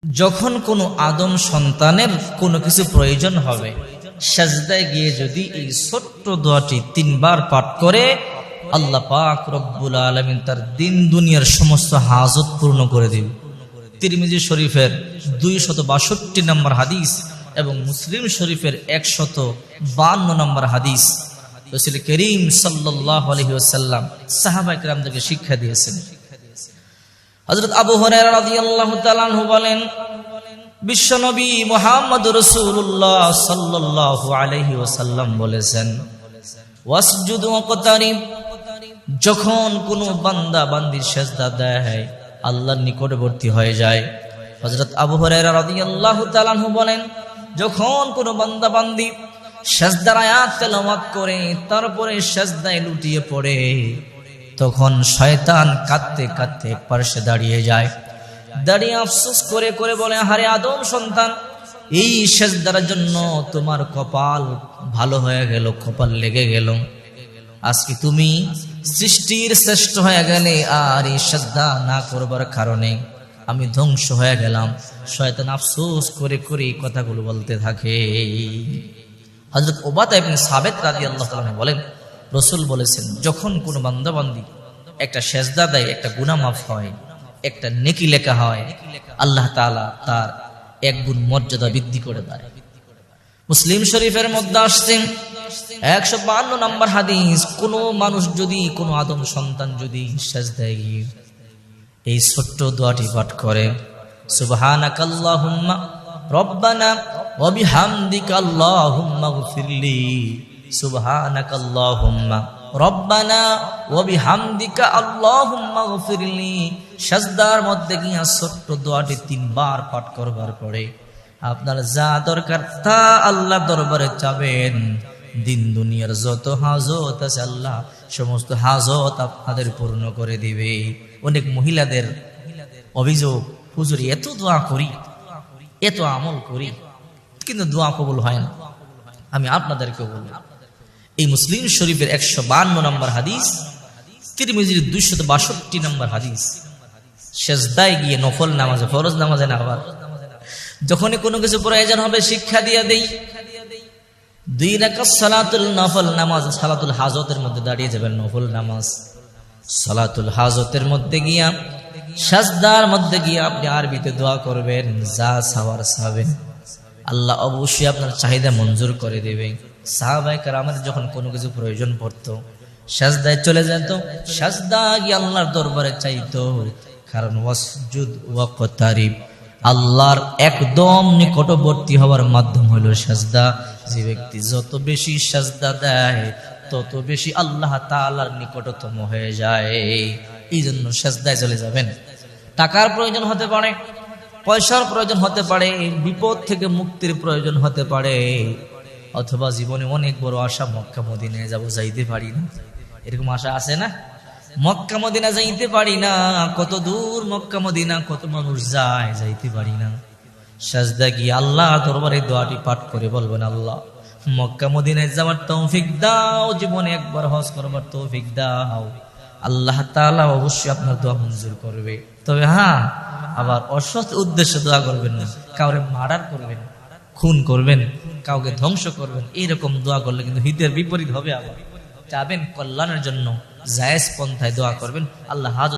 যখন কোনো আদম সন্তানের কোনো কিছু প্রয়োজন হবে, সাজদায় গিয়ে যদি এই ছোট্ট দোয়াটি 3 বার পাঠ করে, আল্লাহ পাক রব্বুল আলামিন তার দিন দুনিয়ার সমস্ত হাজত পূর্ণ করে দিবেন। তিরমিজি শরীফের 262 নম্বর হাদিস এবং মুসলিম শরীফের 152 নম্বর হাদিস। রাসূল করিম সাল্লাল্লাহু আলাইহি ওয়াসাল্লাম সাহাবায়ে কেরামদেরকে শিক্ষা দিয়েছেন। হযরত আবু হুরায়রা রাদিয়াল্লাহু তাআলা আনহু বলেন, বিশ্বনবী মুহাম্মদুর রাসূলুল্লাহ সাল্লাল্লাহু আলাইহি ওয়াসাল্লাম বলেছেন, ওয়াসজুদ ওয়াকতারিব, যখন কোনো বান্দা বান্দি সিজদা দেয় আল্লাহর নিকটবর্তী হয়ে যায়। হযরত আবু হুরায়রা রাদিয়াল্লাহু তাআলা আনহু বলেন, যখন কোনো বান্দা বান্দি সিজদার আয়াত তেলাওয়াত করে তারপরে সিজদায় লুটিয়ে পড়ে, তখন শয়তান কাঁদতে কাঁদতে এক পাশে দাঁড়িয়ে যায়, দাঁড়িয়ে আফসোস করে করে বলে, হারে আদম সন্তান, এই সিজদার জন্য তোমার কপাল ভালো হয়ে গেল, কপাল লেগে গেল। আজকে তুমি সৃষ্টির শ্রেষ্ঠ হয়ে গেলে, আর এই সিজদা না করবার কারণে আমি ধ্বংস হয়ে গেলাম। শয়তান আফসোস করে করে কথাগুলো বলতে থাকে। হযরত উবাদা ইবনে সাবিত রাদিয়াল্লাহু তাআলা বলেন, রাসূল বলেছেন, যখন কোনো বান্দা বান্দি একটা সিজদা দেয়, একটা গুনাহ মাফ হয়, একটা নেকি লেখা হয়, আল্লাহ তাআলা তার 1 গুণ মর্যাদা বৃদ্ধি করে দেয়। মুসলিম শরীফের মধ্যে আসছে 152 নম্বর হাদিস, কোন মানুষ যদি, কোন আদম সন্তান যদি সিজদায় গিয়ে এই ছোট্ট দোয়াটি পাঠ করে, সুবহানাকাল্লাহুম্মা রব্বানা ওয়া বিহামদিকা আল্লাহুম্মা গফিরলি, সুবহানাকাল্লাহুম্মা রব্বানা ওয়া বিহামদিকা আল্লাহুম্মা গফিরলি। সিজদার মধ্যে গিয়ে ছোট্ট দোয়াটি 3 বার পাঠ করবার পরে আপনার যা দরকার তা আল্লাহ দরবারে চাবেন। দিন দুনিয়ার যত হাজত আছে আল্লাহ সমস্ত হাজত আপনাদের পূর্ণ করে দিবে। অনেক মহিলাদের অভিযোগ, হুজুর এত দোয়া করি, এত আমল করি, কিন্তু দোয়া কবুল হয় না। আমি আপনাদেরকে বলবো, এই মুসলিম শরীফের 152 নম্বর হাদিস, তিরমিজির 262 নম্বর হাদিস, সিজদায় গিয়ে নফল নামাজে, ফরজ নামাজে না, আবার যখনই কোনো কিছু প্রয়োজন হবে শিক্ষা দিয়ে দেই, 2 রাকাত সালাতুল নফল নামাজ, সালাতুল হাজতের মধ্যে দাঁড়িয়ে যাবেন, নফল নামাজ সালাতুল হাজতের মধ্যে গিয়া, সিজদার মধ্যে গিয়া আপনি আরবিতে দোয়া করবেন, যা চাওয়ার চাবেন, আল্লাহ অবশ্যই আপনার চাহিদা মঞ্জুর করে দেবে। সাহাবায়ে কেরামের যখন কোনো কিছু প্রয়োজন পড়তো, সিজদায় চলে যেত, সিজদা গিয়ে আল্লাহর দরবারে চাইতো, কারণ ওয়াসজুদ ওয়াকতারিব, আল্লাহর একদম নিকটবর্তী হওয়ার মাধ্যম হলো সিজদা। যে ব্যক্তি যত বেশি সিজদা দেয় তত বেশি আল্লাহ তাআলার নিকটতম হয়ে যায়। এই জন্য সিজদায় চলে যাবেন। টাকার প্রয়োজন হতে পারে, পয়সার প্রয়োজন হতে পারে, বিপদ থেকে মুক্তির প্রয়োজন হতে পারে, অথবা জীবনে অনেক বড় আশা, মক্কা মদিনায় যাব, যাইতে পারি না, এরকম আশা আছে না? মক্কা মদিনা যাইতে পারি না, কত দূর মক্কা মদিনা, কত মানুষ যায়, যাইতে পারি না। সিজদা গিয়ে আল্লাহ দরবারে দোয়াটি পাঠ করে বলবেন, আল্লাহ মক্কা মদিনায় যাওয়ার তৌফিক দাও, জীবনে একবার হজ করবার তৌফিক দাও। আল্লাহ তাআলা অবশ্যই আপনার দোয়া মঞ্জুর করবে। তবে হ্যাঁ, আবার অসৎ উদ্দেশ্যে দোয়া করবেন না, কাউরে মার্ডার করবেন, খুন করবেন, কাউকে ধ্বংস করবেন, এইরকম দোয়া করলে কিন্তু হিতের বিপরীত হবে। আবার চাবেন কল্যাণের জন্য, জায়েজ পন্থায় দোয়া করবেন, আল্লাহ হাজত